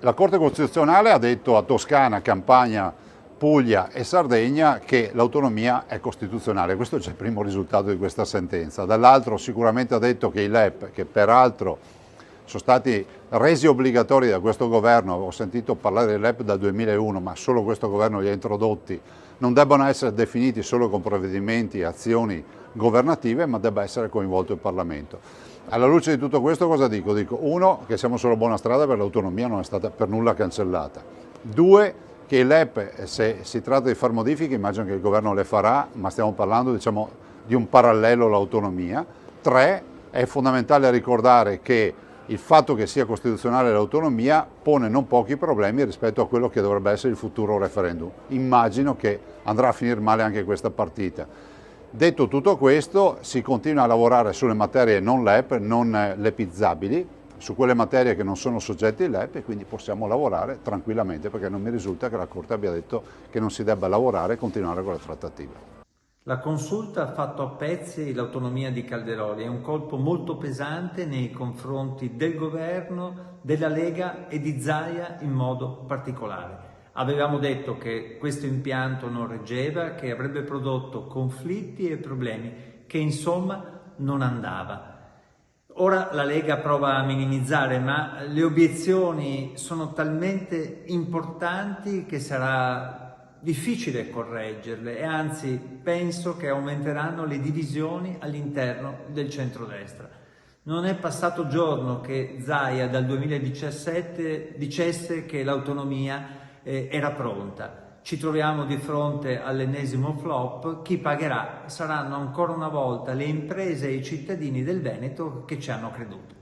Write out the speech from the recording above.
La Corte Costituzionale ha detto a Toscana, Campania, Puglia e Sardegna che l'autonomia è costituzionale. Questo è il primo risultato di questa sentenza. Dall'altro sicuramente ha detto che i LEP, che peraltro sono stati resi obbligatori da questo governo, ho sentito parlare dei LEP dal 2001, ma solo questo governo li ha introdotti, non debbano essere definiti solo con provvedimenti e azioni governative, ma debba essere coinvolto il Parlamento. Alla luce di tutto questo cosa dico? Dico, uno, che siamo sulla buona strada perché l'autonomia non è stata per nulla cancellata. Due, che il LEP, se si tratta di fare modifiche, immagino che il governo le farà, ma stiamo parlando, diciamo, di un parallelo all'autonomia. Tre, è fondamentale ricordare che il fatto che sia costituzionale l'autonomia pone non pochi problemi rispetto a quello che dovrebbe essere il futuro referendum. Immagino che andrà a finire male anche questa partita. Detto tutto questo, si continua a lavorare sulle materie non LEP, non lepizzabili, su quelle materie che non sono soggetti ai LEP, e quindi possiamo lavorare tranquillamente, perché non mi risulta che la Corte abbia detto che non si debba lavorare e continuare con la trattativa. La Consulta ha fatto a pezzi l'autonomia di Calderoli, è un colpo molto pesante nei confronti del governo, della Lega e di Zaia in modo particolare. Avevamo detto che questo impianto non reggeva, che avrebbe prodotto conflitti e problemi, che insomma non andava. Ora la Lega prova a minimizzare, ma le obiezioni sono talmente importanti che sarà difficile correggerle e anzi penso che aumenteranno le divisioni all'interno del centrodestra. Non è passato giorno che Zaia dal 2017 dicesse che l'autonomia era pronta. Ci troviamo di fronte all'ennesimo flop, chi pagherà saranno ancora una volta le imprese e i cittadini del Veneto che ci hanno creduto.